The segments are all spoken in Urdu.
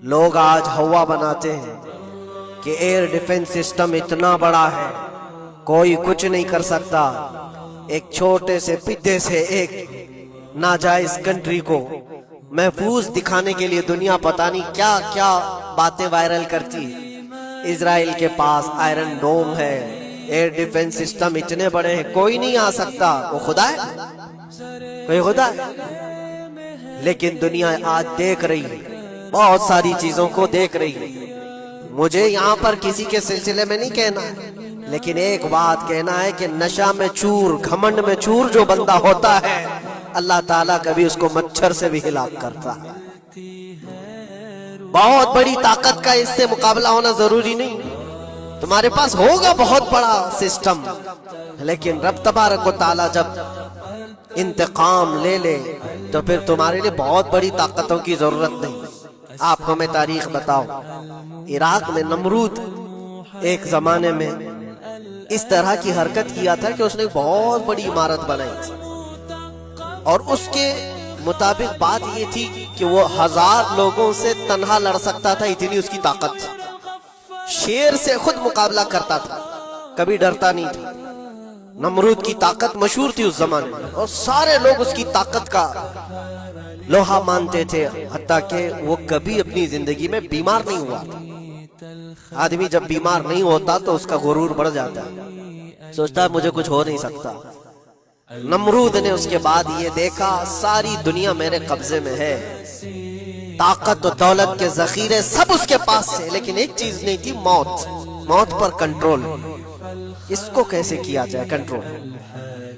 لوگ آج ہوا بناتے ہیں کہ ایئر ڈیفنس سسٹم اتنا بڑا ہے کوئی کچھ نہیں کر سکتا. ایک چھوٹے سے پدے سے ایک ناجائز کنٹری کو محفوظ دکھانے کے لیے دنیا پتہ نہیں کیا کیا باتیں وائرل کرتی ہے. اسرائیل کے پاس آئرن ڈوم ہے, ایئر ڈیفنس سسٹم اتنے بڑے ہیں, کوئی نہیں آ سکتا. وہ خدا ہے؟ کوئی خدا ہے؟ لیکن دنیا آج دیکھ رہی ہے, بہت ساری چیزوں کو دیکھ رہی ہے. مجھے یہاں پر کسی کے سلسلے میں نہیں کہنا ہے, لیکن ایک بات کہنا ہے کہ نشہ میں چور, گھمنڈ میں چور جو بندہ ہوتا ہے, اللہ تعالیٰ کبھی اس کو مچھر سے بھی ہلاک کرتا ہے. بہت بڑی طاقت کا اس سے مقابلہ ہونا ضروری نہیں. تمہارے پاس ہوگا بہت بڑا سسٹم, لیکن رب تبارک و تعالیٰ جب انتقام لے لے تو پھر تمہارے لیے بہت بڑی طاقتوں کی ضرورت نہیں. آپ ہمیں تاریخ بتاؤ, عراق میں نمرود ایک زمانے میں اس طرح کی حرکت کیا تھا کہ اس نے بہت بڑی عمارت بنائی تھی, اور اس کے مطابق بات یہ تھی کہ وہ 1000 لوگوں سے تنہا لڑ سکتا تھا, اتنی اس کی طاقت تھی. شیر سے خود مقابلہ کرتا تھا, کبھی ڈرتا نہیں تھا. نمرود کی طاقت مشہور تھی اس زمانے میں, اور سارے لوگ اس کی طاقت کا لوہا مانتے تھے, حتیٰ کہ وہ کبھی اپنی زندگی میں بیمار نہیں ہوا. آدمی جب بیمار نہیں ہوتا تو اس کا غرور بڑھ جاتا ہے, سوچتا ہے مجھے کچھ ہو نہیں سکتا. نمرود نے اس کے بعد یہ دیکھا ساری دنیا میرے قبضے میں ہے, طاقت و دولت کے ذخیرے سب اس کے پاس سے, لیکن ایک چیز نہیں تھی, موت. موت پر کنٹرول. اس کو کیسے کیا جائے کنٹرول؟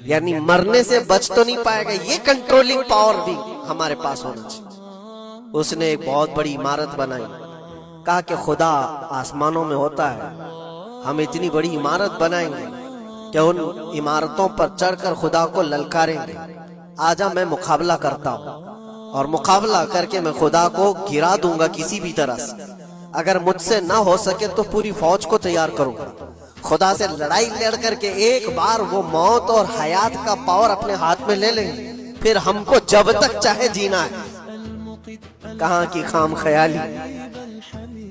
یعنی مرنے سے بچ تو نہیں پائے گا, یہ کنٹرولنگ پاور بھی ہمارے پاس ہونا چاہیے. اس نے ایک بہت بڑی عمارت بنائی, کہا کہ خدا آسمانوں میں ہوتا ہے, ہم اتنی بڑی عمارت بنائیں گے کہ ان عمارتوں پر چڑھ کر خدا کو للکاریں گے. آجا میں مقابلہ کرتا ہوں, اور مقابلہ کر کے میں خدا کو گرا دوں گا کسی بھی طرح سے. اگر مجھ سے نہ ہو سکے تو پوری فوج کو تیار کروں گا. خدا سے لڑائی لڑ کر کے ایک بار وہ موت اور حیات کا پاور اپنے ہاتھ میں لے لیں, پھر ہم کو جب تک چاہے جینا ہے. کہاں کی خام خیالی,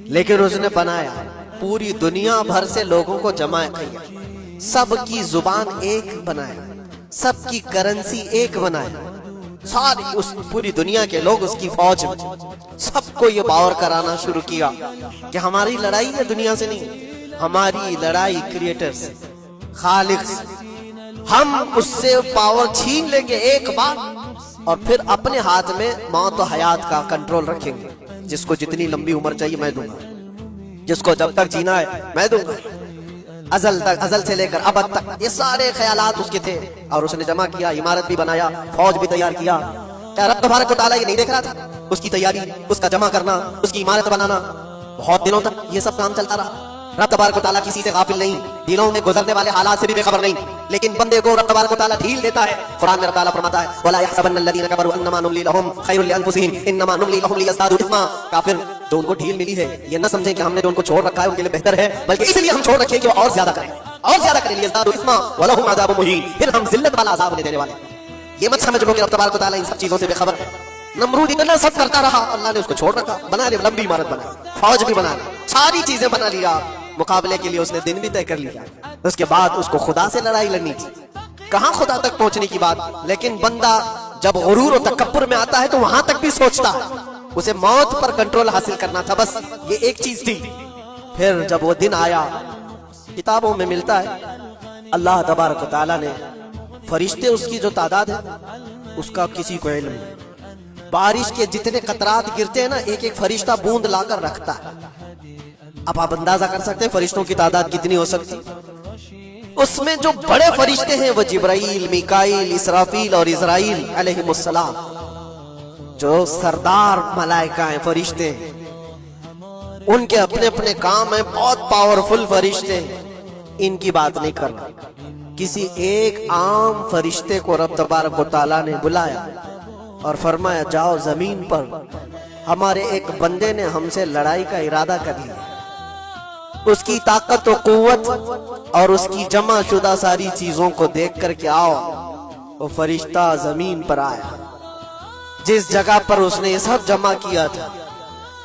لیکن اس نے بنایا. پوری دنیا بھر سے لوگوں کو جمع کیا, سب کی زبان ایک بنایا, سب کی کرنسی ایک بنایا. ساری اس پوری دنیا کے لوگ اس کی فوج میں, سب کو یہ باور کرانا شروع کیا کہ ہماری لڑائی ہے دنیا سے نہیں, ہماری لڑائی کریٹر سے, خالق سے. ہم اس سے پاور چھین لیں گے ایک بار, اور پھر اپنے ہاتھ میں موت و حیات کا کنٹرول رکھیں گے. جس کو جتنی لمبی عمر چاہیے میں دوں گا, جس کو جب تک جینا ہے میں دوں گا. ازل تک, ازل سے لے کر ابد تک, یہ سارے خیالات اس کے تھے. اور اس نے جمع کیا, عمارت بھی بنایا, فوج بھی تیار کیا. کیا رب تبارک و تعالیٰ یہ نہیں دیکھ رہا تھا اس کی تیاری, اس کا جمع کرنا, اس کی عمارت بنانا؟ بہت دنوں تک یہ سب کام چلتا رہا. رب تبارک و تعالیٰ کسی سے غافل نہیں, دنوں میں گزرنے والے حالات سے بھی بے خبر نہیں, لیکن بندے کو رب تبارک و تعالیٰ ڈھیل دیتا ہے. قرآن میں رب تعالیٰ فرماتا ہے وَلَا يَحْسَبَنَّ الَّذِينَ كَفَرُوا أَنَّمَا نُمْلِي لَهُمْ خَيْرٌ لِأَنفُسِهِمْ إِنَّمَا نُمْلِي لَهُمْ لِيَزْدَادُوا إِثْمًا. کافر جو ان کو ڈھیل ملی ہے یہ نہ سمجھیں کہ ہم نے جو ان کو چھوڑ رکھا ہے ان کے لیے بہتر ہے, بلکہ اس لیے ہم چھوڑ رکھے کہ وہ اور زیادہ کریں, اور زیادہ کریں. لِيَزْدَادُوا إِثْمًا وَلَهُمْ عَذَابٌ مُهِينٌ, پھر ہم ذلت والا عذاب انہیں دینے والے ہیں. یہ مت سمجھ لو کہ رب تبارک و تعالیٰ ان سب چیزوں سے بے خبر ہے. نمرود اتنا سب کرتا رہا, اللہ نے اس کو چھوڑ رکھا. بنا لیا لمبی عمارت, بنا فوج بھی بنا لی, ساری چیزیں بنا لیا. مقابلے کے لیے اس نے دن بھی طے کر لیا. اس کے بعد اس کو خدا سے لڑائی لڑنی تھی, کہاں خدا تک پہنچنے کی بات. لیکن بندہ جب غرور و تکبر میں آتا ہے تو وہاں تک بھی سوچتا ہے, اسے موت پر کنٹرول حاصل کرنا تھا, بس یہ ایک چیز تھی. پھر جب وہ دن آیا, کتابوں میں ملتا ہے اللہ تبارک و تعالیٰ نے فرشتے, اس کی جو تعداد ہے اس کا کسی کو علم نہیں. بارش کے جتنے قطرات گرتے ہیں نا, ایک ایک فرشتہ بوند لا کر رکھتا ہے. اب آپ اندازہ کر سکتے ہیں فرشتوں کی تعداد کتنی ہو سکتی. اس میں جو بڑے فرشتے ہیں وہ جبرائیل, میکائیل, اسرافیل اور اسرائیل علیہم السلام, جو سردار ملائکہ ہیں, فرشتے ہیں. ان کے اپنے اپنے کام ہیں, بہت پاورفل فرشتے ہیں. ان کی بات نہیں کرنا. کسی ایک عام فرشتے کو رب تبارک و تعالیٰ نے بلایا اور فرمایا جاؤ زمین پر, ہمارے ایک بندے نے ہم سے لڑائی کا ارادہ کر لیا. اس کی طاقت و قوت اور اس کی جمع شدہ ساری چیزوں کو دیکھ کر کے آؤ. وہ فرشتہ زمین پر آیا, جس جگہ پر اس نے یہ سب جمع کیا تھا.